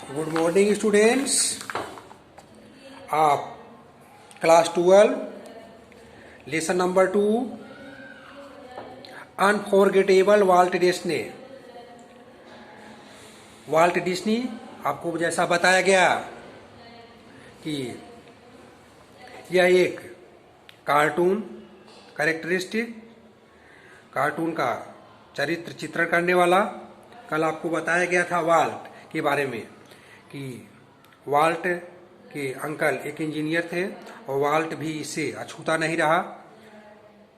Good morning students. आप class 12 lesson number 2 unforgettable Walt Disney. Walt Disney आपको जैसा बताया गया कि यह एक कार्टून कैरेक्टरिस्टिक कार्टून का चरित्र चित्रण करने वाला। कल आपको बताया गया था वाल्ट के बारे में कि वाल्ट के अंकल एक इंजीनियर थे और वाल्ट भी इससे अछूता नहीं रहा।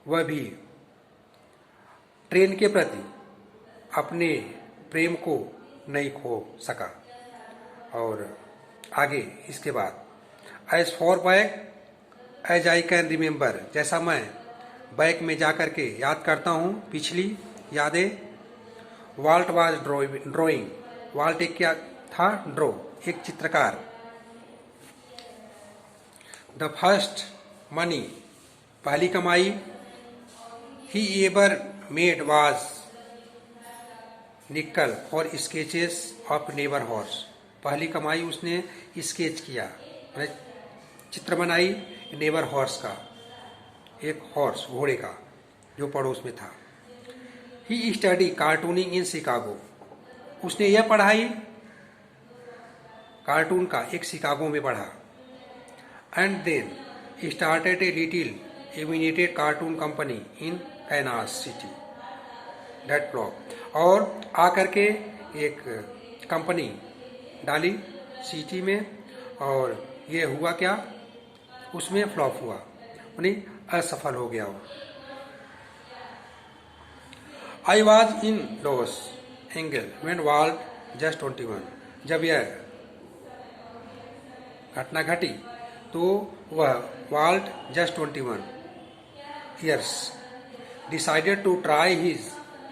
वह भी ट्रेन के प्रति अपने प्रेम को नहीं खो सका। और आगे इसके बाद as far back as I can remember, जैसा मैं बैक में जा कर के याद करता हूँ पिछली यादें। वाल्ट वाज ड्राइंग, वाल्ट एक क्या था? एक चित्रकार। द फर्स्ट मनी, पहली कमाई ही एवर मेड वाज निकल for sketches of neighbour horse. पहली कमाई उसने स्केच किया, चित्र बनाई नेबर हॉर्स का, एक हॉर्स घोड़े का जो पड़ोस में था। He study cartooning in Chicago, उसने यह पढ़ाई कार्टून का एक शिकागो में पढ़ा। And then started a little animated cartoon company in Kansas City that flop, और आकर के एक कंपनी डाली सिटी में, और ये हुआ क्या? उसमें फ्लॉप हुआ, यानी असफल हो गया वो। I was in Los Angeles when Walt just 21, जब यह घटना घटी तो वह Walt just 21 years decided to try his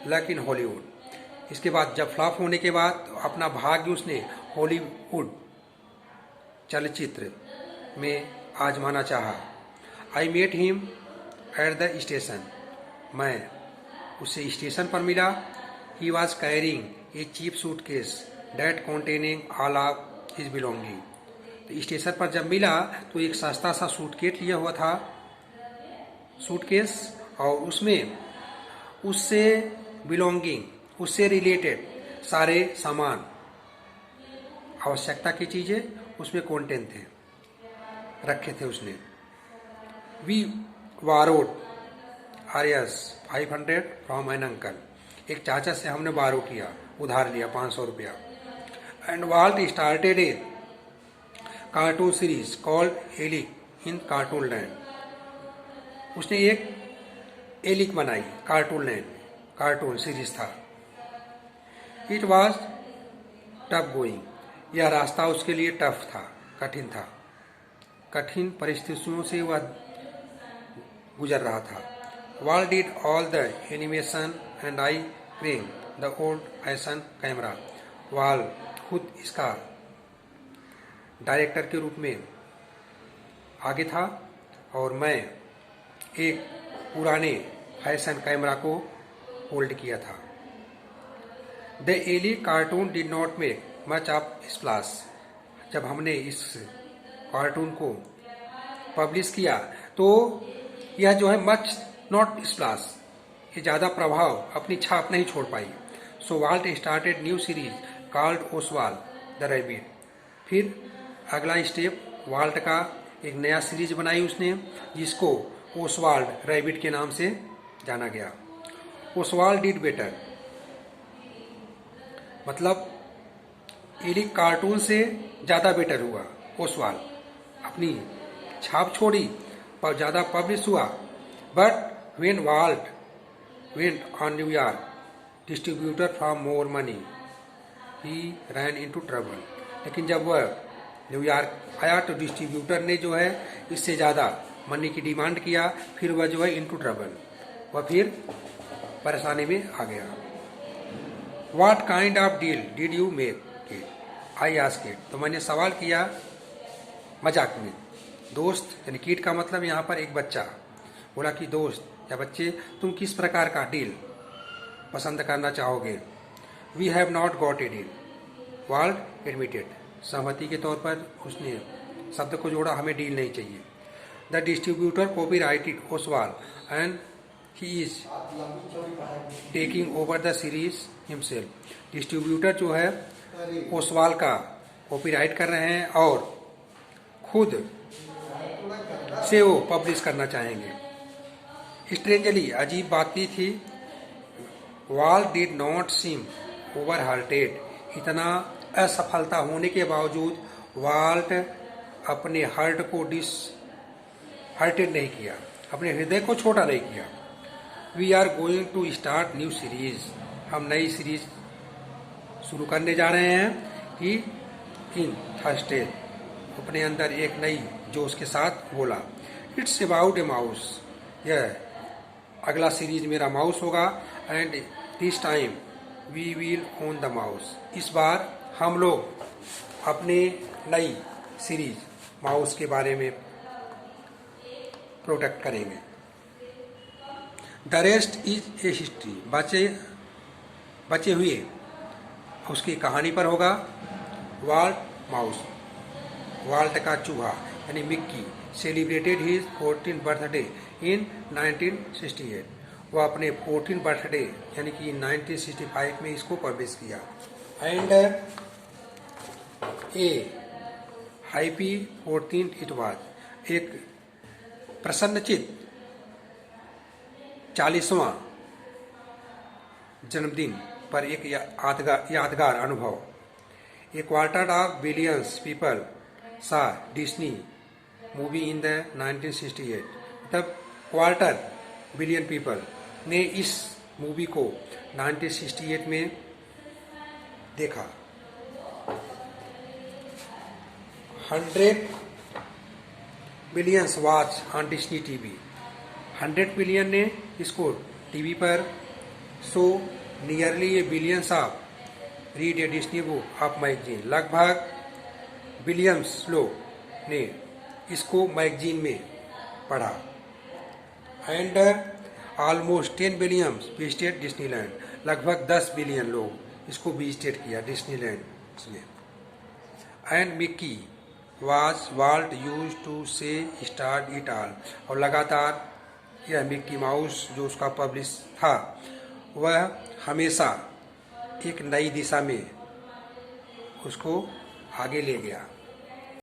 luck in Hollywood. इसके बाद जब फ्लॉप होने के बाद अपना भाग्य उसने हॉलीवुड चलचित्र में आजमाना चाहा। I met him at the station, मैं उससे स्टेशन पर मिला। He was carrying a cheap suitcase that containing all of his belonging. तो स्टेशन पर जब मिला तो एक सस्ता सा सूटकेस लिया हुआ था, सूटकेस, और उसमें उससे बिलोंगिंग, उससे रिलेटेड सारे सामान, आवश्यकता की चीजें उसमें कॉन्टेन थे, रखे थे उसने। वी वारोड आर्यस 500 फ्रॉम एन अंकल, एक चाचा से हमने बारो किया, उधार लिया 500 रुपया। And Walt started a cartoon series called Alice in cartoon land, उसने एक एलिक बनाई कार्टून लैंड, कार्टून सीरीज था। इट वॉज टफ गोइंग, यह रास्ता उसके लिए टफ था, कठिन था, कठिन परिस्थितियों से वह गुजर रहा था। Walt did all the animation and I crank the old fashion camera, Walt खुद इसका डायरेक्टर के रूप में आगे था और मैं एक पुराने फैशन कैमरा को होल्ड किया था। The Alice cartoon did not make much of splash, जब हमने इस कार्टून को पब्लिश किया तो यह जो है मच नॉट स्प्लैश, ये ज़्यादा प्रभाव अपनी छाप नहीं छोड़ पाई। So Walt started new series called Oswald the rabbit, फिर अगला स्टेप वाल्ट का एक नया सीरीज बनाई उसने जिसको ओसवाल्ड रैबिट के नाम से जाना गया। ओसवाल्ड डिड बेटर, मतलब एलिक कार्टून से ज़्यादा बेटर हुआ। ओसवाल्ड अपनी छाप छोड़ी पर ज़्यादा पब्लिश हुआ। But when Walt went on New York distributor from more money he ran into trouble, लेकिन जब वह न्यूयॉर्क आया तो डिस्ट्रीब्यूटर ने जो है इससे ज़्यादा मनी की डिमांड किया, फिर वह जो है इनटू ट्रबल, वह फिर परेशानी में आ गया। What kind of deal did you make it, I asked it, तो मैंने सवाल किया मजाक में। दोस्त यानी किड का मतलब यहाँ पर एक बच्चा बोला कि दोस्त या बच्चे, तुम किस प्रकार का डील पसंद करना चाहोगे? We have not got a deal, Walt admitted, सहमति के तौर पर उसने शब्द को जोड़ा, हमें डील नहीं चाहिए। The distributor copyrighted Oswal and he is taking over the series himself. Distributor जो है ओसवाल का कॉपीराइट कर रहे हैं और खुद से वो पब्लिश करना चाहेंगे। स्ट्रेंजली, अजीब बात भी थी, Walt did not seem over hearted. इतना असफलता होने के बावजूद वाल्ट अपने हर्ट को हर्टेड नहीं किया, अपने हृदय को छोटा नहीं किया। We are going to start new series. हम नई सीरीज शुरू करने जा रहे हैं कि इन थर्सडे अपने अंदर एक नई जोश के साथ बोला। It's about a mouse. यह अगला सीरीज मेरा माउस होगा and this time we will own the mouse. इस बार हम लोग अपने नई सीरीज माउस के बारे में प्रोटेक्ट करेंगे। The rest is a history. बचे हुए उसकी कहानी पर होगा। वाल्ट माउस, वाल्ट का चूहा यानी Mickey, celebrated his 14th birthday in 1968। वह अपने 14th बर्थडे यानी कि 1965 में इसको पब्लिश किया। And A happy 14th it was. एक प्रसन्नचित 40वां जन्मदिन पर एक यादगार अनुभव। A quarter of billions people saw Disney movie in the 1968। मतलब क्वार्टर बिलियन पीपल ने इस मूवी को 1968 में देखा। 100 billions watch on Disney TV. 100 billion ने इसको टीवी पर, so nearly a billions of read a Disney book of magazine. लगभग बिलियंस लोग ने इसको मैगजीन में पढ़ा। And almost 10 billions visited Disneyland. लगभग 10 बिलियन लोग इसको विजिटेड किया डिस्नीलैंड में। And Mickey was Walt use to say start it all. और लगातार यह मिक्की माउस जो उसका पब्लिश था वह हमेशा एक नई दिशा में उसको आगे ले गया।